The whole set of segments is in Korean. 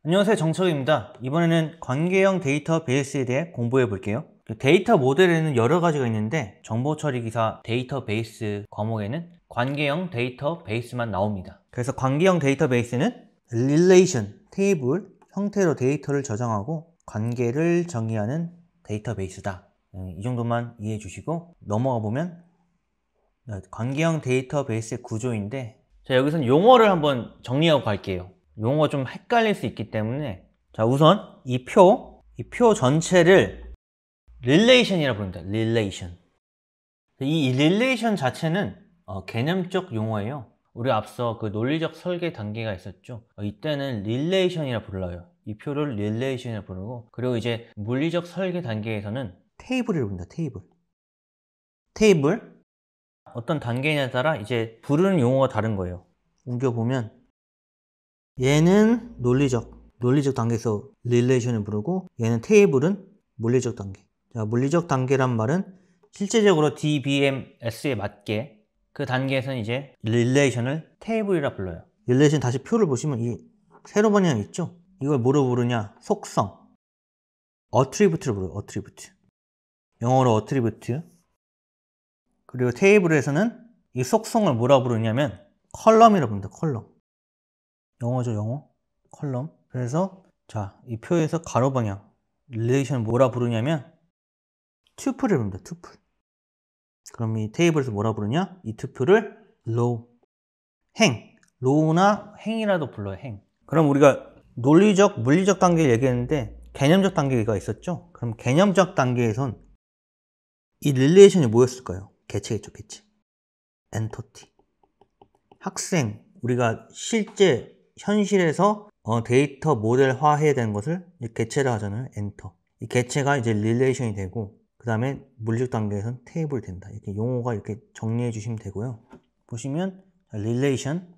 안녕하세요, 정철입니다. 이번에는 관계형 데이터베이스에 대해 공부해 볼게요. 데이터 모델에는 여러 가지가 있는데 정보 처리 기사 데이터베이스 과목에는 관계형 데이터베이스만 나옵니다. 그래서 관계형 데이터베이스는 relation, 테이블 형태로 데이터를 저장하고 관계를 정의하는 데이터베이스다. 이 정도만 이해해 주시고 넘어가 보면 관계형 데이터베이스의 구조인데, 자, 여기서는 용어를 한번 정리하고 갈게요. 용어가 좀 헷갈릴 수 있기 때문에, 자, 우선 이 표 전체를 relation이라고 부릅니다. relation. 이 relation 자체는 개념적 용어예요. 우리 앞서 그 논리적 설계 단계가 있었죠. 이때는 relation이라 불러요. 이 표를 relation이라 부르고, 그리고 이제 물리적 설계 단계에서는 테이블이라고 부릅니다. 테이블. 어떤 단계냐에 따라 이제 부르는 용어가 다른 거예요. 옮겨보면 얘는 논리적 단계에서 릴레이션을 부르고, 얘는 테이블은 물리적 단계. 자, 물리적 단계란 말은 실제적으로 DBMS에 맞게 그 단계에서는 이제 릴레이션을 테이블이라 불러요. 릴레이션 다시 표를 보시면 이 세로 방향 있죠? 이걸 뭐로 부르냐? 속성. 어트리뷰트를 부르요. 어트리뷰트. 영어로 어트리뷰트. 그리고 테이블에서는 이 속성을 뭐라 부르냐면 컬럼이라고 부릅니다. 컬럼. 영어죠, 영어. 컬럼. 그래서 자, 이 표에서 가로 방향 릴레이션 뭐라 부르냐면 튜플을 부릅니다. 튜플. 그럼 이 테이블에서 뭐라 부르냐? 이 튜플을 로우, 로우나 행이라도 불러요. 행. 그럼 우리가 논리적, 물리적 단계를 얘기했는데 개념적 단계가 있었죠? 그럼 개념적 단계에선 이 릴레이션이 뭐였을까요? 개체겠죠, 개체. 엔터티. 학생, 우리가 실제 현실에서 데이터 모델화 해야 되는 것을 개체라 하잖아요. 엔터. 이 개체가 이제 릴레이션이 되고, 그 다음에 물리적 단계에서는 테이블이 된다. 이렇게 용어가 이렇게 정리해 주시면 되고요. 보시면 릴레이션은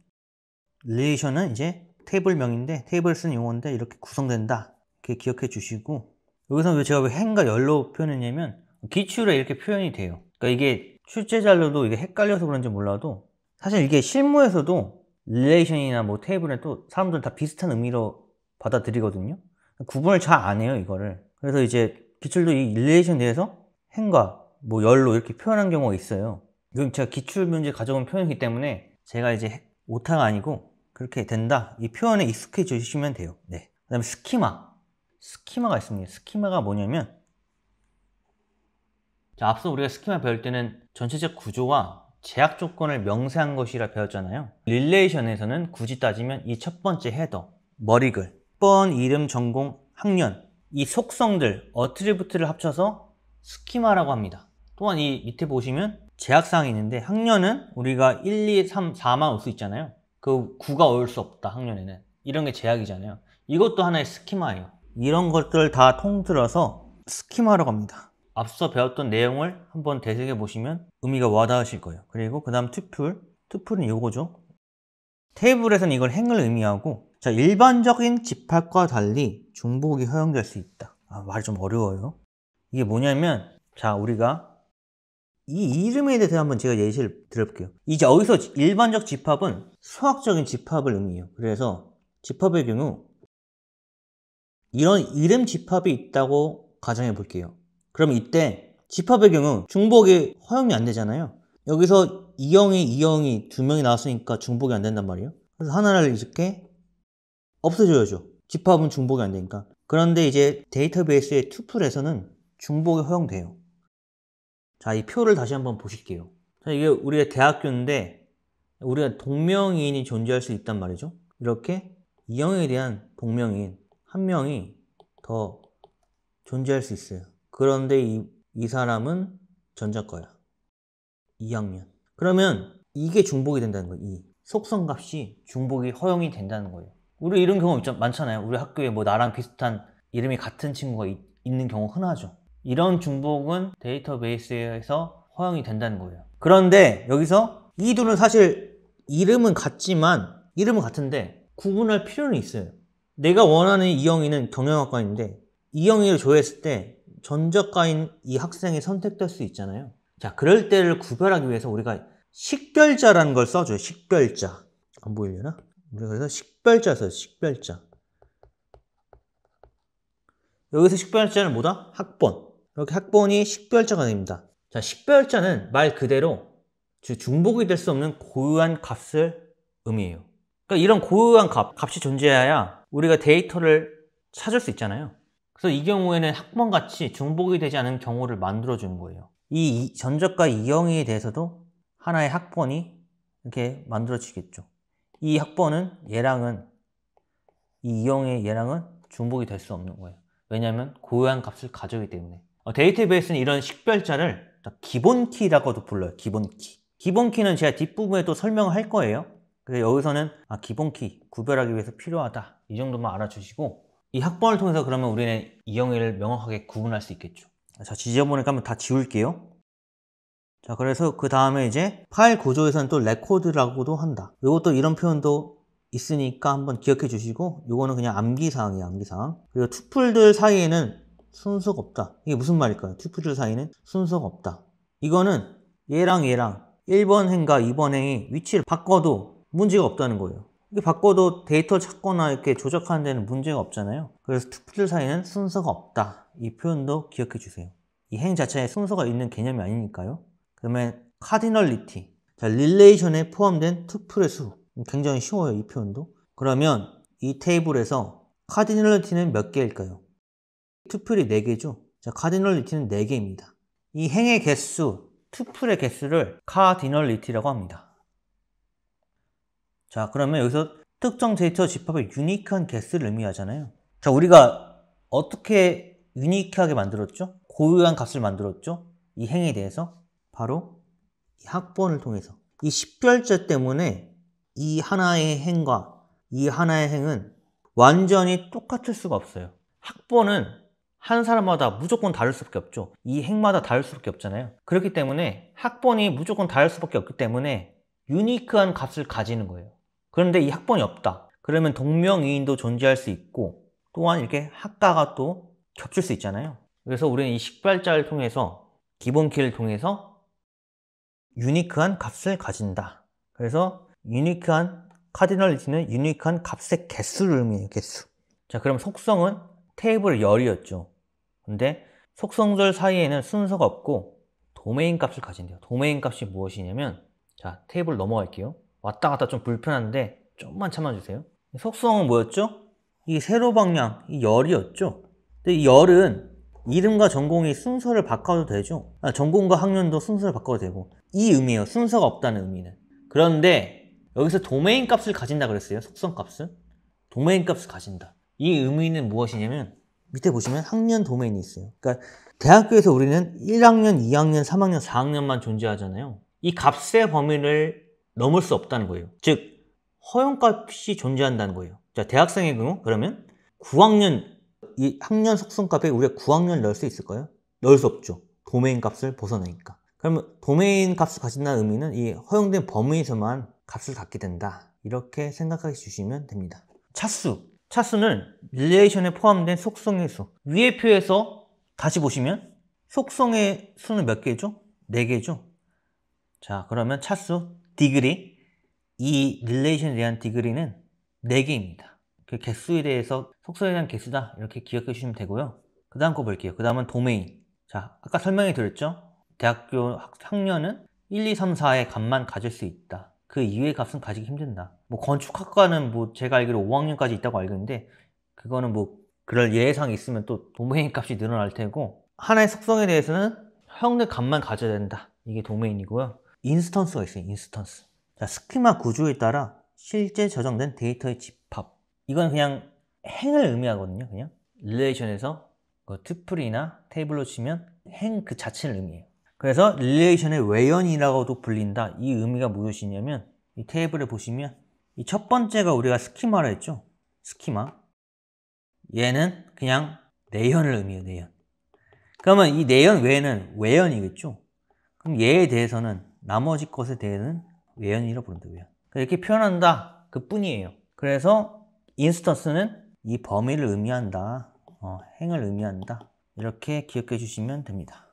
이제 테이블명인데, 테이블 쓰는 용어인데 이렇게 구성된다. 이렇게 기억해 주시고, 여기서 왜 제가 왜 행과 열로 표현했냐면 기출에 이렇게 표현이 돼요. 그러니까 이게 출제 자료도 이게 헷갈려서 그런지 몰라도 사실 이게 실무에서도 릴레이션이나 뭐 테이블은 또 사람들은 다 비슷한 의미로 받아들이거든요. 구분을 잘 안 해요, 이거를. 그래서 이제 기출도 이 릴레이션 대해서 행과 뭐 열로 이렇게 표현한 경우가 있어요. 이건 제가 기출 문제 가져온 표현이기 때문에 제가 이제 오타가 아니고 그렇게 된다. 이 표현에 익숙해지시면 돼요. 네. 그 다음에 스키마가 있습니다. 스키마가 뭐냐면, 자, 앞서 우리가 스키마 배울 때는 전체적 구조와 제약 조건을 명세한 것이라 배웠잖아요. 릴레이션에서는 굳이 따지면 이 첫 번째 헤더, 머리글, 번, 이름, 전공, 학년, 이 속성들, 어트리뷰트를 합쳐서 스키마라고 합니다. 또한 이 밑에 보시면 제약사항이 있는데, 학년은 우리가 1, 2, 3, 4만 올 수 있잖아요. 그 9가 올 수 없다, 학년에는. 이런 게 제약이잖아요. 이것도 하나의 스키마예요. 이런 것들 다 통틀어서 스키마라고 합니다. 앞서 배웠던 내용을 한번 되새겨 보시면 의미가 와닿으실 거예요. 그리고 그 다음 튜플은 이거죠. 테이블에서는 이걸 행을 의미하고, 자, 일반적인 집합과 달리 중복이 허용될 수 있다. 말이 좀 어려워요. 이게 뭐냐면, 자, 우리가 이 이름에 대해서 한번 제가 예시를 들어볼게요. 이제 여기서 일반적 집합은 수학적인 집합을 의미해요. 그래서 집합의 경우 이런 이름 집합이 있다고 가정해 볼게요. 그럼 이때 집합의 경우 중복이 허용이 안 되잖아요. 여기서 이형이 두 명이 나왔으니까 중복이 안 된단 말이에요. 그래서 하나를 이렇게 없애줘야죠. 집합은 중복이 안 되니까. 그런데 이제 데이터베이스의 투플에서는 중복이 허용돼요. 자, 이 표를 다시 한번 보실게요. 자, 이게 우리가 대학교인데 우리가 동명이인이 존재할 수 있단 말이죠. 이렇게 이형에 대한 동명이인 한 명이 더 존재할 수 있어요. 그런데 이 사람은 전자과야. 2학년. 그러면 이게 중복이 된다는 거예요. 이 속성값이 중복이 허용이 된다는 거예요. 우리 이런 경우 많잖아요. 우리 학교에 뭐 나랑 비슷한 이름이 같은 친구가 있는 경우 흔하죠. 이런 중복은 데이터베이스에서 허용이 된다는 거예요. 그런데 여기서 이 둘은 사실 이름은 같은데 구분할 필요는 있어요. 내가 원하는 이영희는 경영학과인데 이영희를 조회했을 때 전자과인 이 학생이 선택될 수 있잖아요. 자, 그럴 때를 구별하기 위해서 우리가 식별자라는 걸 써줘요. 식별자. 안 보이려나? 우리가 그래서 식별자 써요. 식별자. 여기서 식별자는 뭐다? 학번. 이렇게 학번이 식별자가 됩니다. 자, 식별자는 말 그대로 중복이 될 수 없는 고유한 값을 의미해요. 그러니까 이런 고유한 값이 존재해야 우리가 데이터를 찾을 수 있잖아요. 그래서 이 경우에는 학번같이 중복이 되지 않은 경우를 만들어주는 거예요. 이 전적과 이영희에 대해서도 하나의 학번이 이렇게 만들어지겠죠. 이 학번은 얘랑은, 이 이영희의 얘랑은 중복이 될 수 없는 거예요. 왜냐하면 고유한 값을 가져오기 때문에. 데이터베이스는 이런 식별자를 기본키라고도 불러요. 기본키. 기본키는 제가 뒷부분에 또 설명을 할 거예요. 그래서 여기서는 기본키, 구별하기 위해서 필요하다. 이 정도만 알아주시고, 이 학번을 통해서 그러면 우리는 이영희를 명확하게 구분할 수 있겠죠. 자, 지저분하니까 한번 다 지울게요. 자, 그래서 그 다음에 이제 파일 구조에서는 또 레코드라고도 한다. 요것도 이런 표현도 있으니까 한번 기억해 주시고, 요거는 그냥 암기사항이에요, 암기사항. 그리고 투플들 사이에는 순서가 없다. 이게 무슨 말일까요? 투플들 사이에는 순서가 없다. 이거는 얘랑 얘랑 1번 행과 2번 행이 위치를 바꿔도 문제가 없다는 거예요. 이게 바꿔도 데이터를 찾거나 이렇게 조작하는 데는 문제가 없잖아요. 그래서 투플들 사이에는 순서가 없다. 이 표현도 기억해 주세요. 이 행 자체에 순서가 있는 개념이 아니니까요. 그러면 카디널리티. 자, 릴레이션에 포함된 투플의 수. 굉장히 쉬워요, 이 표현도. 그러면 이 테이블에서 카디널리티는 몇 개일까요? 투플이 4개죠. 자, 카디널리티는 4개입니다. 이 행의 개수, 투플의 개수를 카디널리티라고 합니다. 자, 그러면 여기서 특정 데이터 집합의 유니크한 개수를 의미하잖아요. 자, 우리가 어떻게 유니크하게 만들었죠? 고유한 값을 만들었죠? 이 행에 대해서 바로 이 학번을 통해서. 이 식별자 때문에 이 하나의 행과 이 하나의 행은 완전히 똑같을 수가 없어요. 학번은 한 사람마다 무조건 다를 수밖에 없죠. 이 행마다 다를 수밖에 없잖아요. 그렇기 때문에 학번이 무조건 다를 수밖에 없기 때문에 유니크한 값을 가지는 거예요. 그런데 이 학번이 없다. 그러면 동명이인도 존재할 수 있고 또한 이렇게 학과가 또 겹칠 수 있잖아요. 그래서 우리는 이 식별자를 통해서 기본키를 통해서 유니크한 값을 가진다. 그래서 유니크한 카디널리티는 유니크한 값의 개수를 의미해요. 개수. 자, 그럼 속성은 테이블 열이었죠. 근데 속성들 사이에는 순서가 없고 도메인 값을 가진대요. 도메인 값이 무엇이냐면, 자, 테이블 넘어갈게요. 왔다 갔다 좀 불편한데 좀만 참아주세요. 속성은 뭐였죠? 이 세로 방향, 이 열이었죠. 근데 이 열은 이름과 전공이 순서를 바꿔도 되죠. 전공과 학년도 순서를 바꿔도 되고, 이 의미예요. 순서가 없다는 의미는. 그런데 여기서 도메인 값을 가진다 그랬어요. 속성 값을. 도메인 값을 가진다. 이 의미는 무엇이냐면 밑에 보시면 학년 도메인이 있어요. 그러니까 대학교에서 우리는 1학년, 2학년, 3학년, 4학년만 존재하잖아요. 이 값의 범위를 넘을 수 없다는 거예요. 즉 허용값이 존재한다는 거예요. 자, 대학생의 경우 그러면 9학년 이 학년 속성값에 우리가 9학년을 넣을 수 있을까요? 넣을 수 없죠. 도메인 값을 벗어나니까. 그러면 도메인 값을 가진다는 의미는 이 허용된 범위에서만 값을 갖게 된다. 이렇게 생각해 주시면 됩니다. 차수. 차수는 릴레이션에 포함된 속성의 수. 위의 표에서 다시 보시면 속성의 수는 몇 개죠? 4개죠. 자, 그러면 차수, 디그리. 이 릴레이션에 대한 디그리는 4개입니다. 그 개수에 대해서 속성에 대한 개수다. 이렇게 기억해 주시면 되고요. 그 다음 거 볼게요. 그 다음은 도메인. 자, 아까 설명해 드렸죠? 대학교 학년은 1, 2, 3, 4의 값만 가질 수 있다. 그 이외의 값은 가지기 힘든다. 뭐 건축학과는 뭐 제가 알기로 5학년까지 있다고 알겠는데 그거는 뭐 그럴 예상이 있으면 또 도메인 값이 늘어날 테고, 하나의 속성에 대해서는 허용된 값만 가져야 된다. 이게 도메인이고요. 인스턴스가 있어요. 인스턴스. 자, 스키마 구조에 따라 실제 저장된 데이터의 집합. 이건 그냥 행을 의미하거든요. 그냥 릴레이션에서 투플이나 테이블로 치면 행 그 자체를 의미해요. 그래서 릴레이션의 외연이라고도 불린다. 이 의미가 무엇이냐면 이 테이블에 보시면 이 첫 번째가 우리가 스키마라 했죠. 스키마. 얘는 그냥 내연을 의미해요. 내연. 그러면 이 내연 외에는 외연이겠죠. 그럼 얘에 대해서는 나머지 것에 대해서는 외연이라고 부른다. 외연. 이렇게 표현한다. 그 뿐이에요. 그래서 인스턴스는 이 범위를 의미한다. 행을 의미한다. 이렇게 기억해 주시면 됩니다.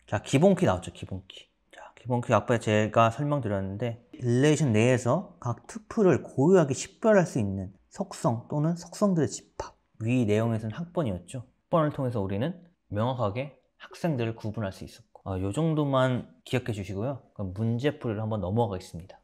자, 기본키 나왔죠. 기본키. 자, 기본키 아까 제가 설명드렸는데 릴레이션 내에서 각 투플을 고유하게 식별할 수 있는 속성 또는 속성들의 집합. 위 내용에서는 학번이었죠. 학번을 통해서 우리는 명확하게 학생들을 구분할 수 있었고, 이 정도만 기억해 주시고요. 그럼 문제풀이를 한번 넘어가겠습니다.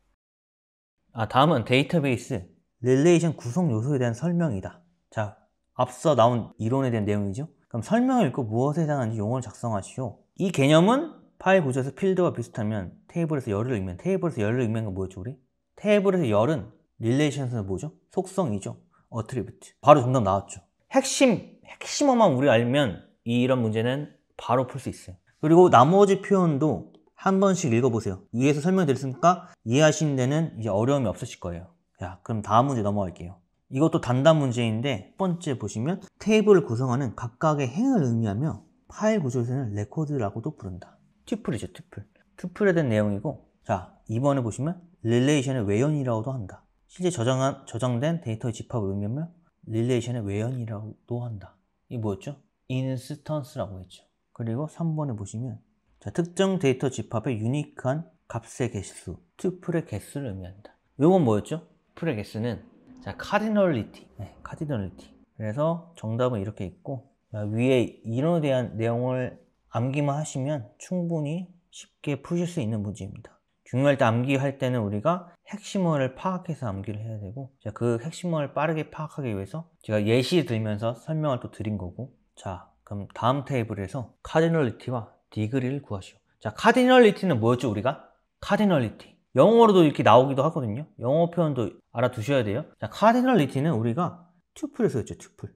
다음은 데이터베이스 릴레이션 구성 요소에 대한 설명이다. 자, 앞서 나온 이론에 대한 내용이죠. 그럼 설명을 읽고 무엇에 해당하는지 용어를 작성하시오. 이 개념은 파일 구조에서 필드와 비슷하면 테이블에서 열을 의미한, 테이블에서 열을 의미한 건 뭐였죠 우리? 테이블에서 열은 릴레이션에서 뭐죠? 속성이죠. 어트리뷰트. 바로 정답 나왔죠. 핵심어만 우리가 알면 이런 문제는 바로 풀 수 있어요. 그리고 나머지 표현도 한 번씩 읽어보세요. 위에서 설명드렸으니까 이해하시는 데는 이제 어려움이 없으실 거예요. 자, 그럼 다음 문제 넘어갈게요. 이것도 단답 문제인데 첫 번째 보시면 테이블을 구성하는 각각의 행을 의미하며 파일 구조에서는 레코드라고도 부른다. 튜플이죠, 튜플. 튜플에 대한 내용이고, 자, 2번에 보시면 릴레이션의 외연이라고도 한다. 실제 저장된 데이터의 집합을 의미하며 릴레이션의 외연이라고도 한다. 이게 뭐였죠? 인스턴스라고 했죠. 그리고 3번에 보시면 자, 특정 데이터 집합의 유니크한 값의 개수, 튜플의 개수를 의미한다. 이건 뭐였죠? 튜플의 개수는 자, 카디널리티. 네, 카디널리티. 그래서 정답은 이렇게 있고, 위에 이론에 대한 내용을 암기만 하시면 충분히 쉽게 푸실 수 있는 문제입니다. 중요할 때 암기할 때는 우리가 핵심어를 파악해서 암기를 해야 되고, 그 핵심어를 빠르게 파악하기 위해서 제가 예시 들면서 설명을 또 드린 거고, 자, 그럼 다음 테이블에서 카디널리티와 디그리를 구하시오. 자, 카디널리티는 뭐였죠 우리가? 카디널리티. 영어로도 이렇게 나오기도 하거든요. 영어 표현도 알아두셔야 돼요. 자, 카디널리티는 우리가 튜플에서 했죠, 튜플.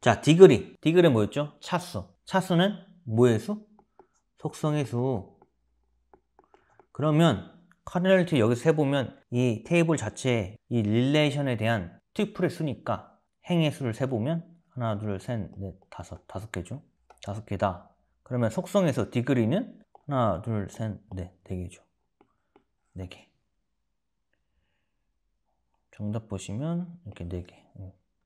자, 디그리는 뭐였죠? 차수. 차수는 뭐의 수? 속성의 수. 그러면 카디널리티 여기서 세보면 이 테이블 자체에 이 릴레이션에 대한 튜플의 수니까 행의 수를 세보면 하나, 둘, 셋, 넷, 다섯 개죠. 5개다. 그러면 속성에서 디그리는 하나, 둘, 셋, 넷, 4개죠. 4개. 정답 보시면 이렇게 4개.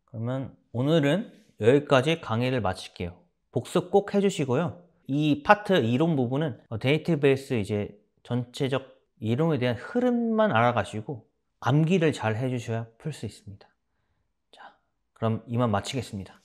그러면 오늘은 여기까지 강의를 마칠게요. 복습 꼭 해주시고요. 이 파트 이론 부분은 데이터베이스 이제 전체적 이론에 대한 흐름만 알아가시고 암기를 잘 해주셔야 풀 수 있습니다. 자, 그럼 이만 마치겠습니다.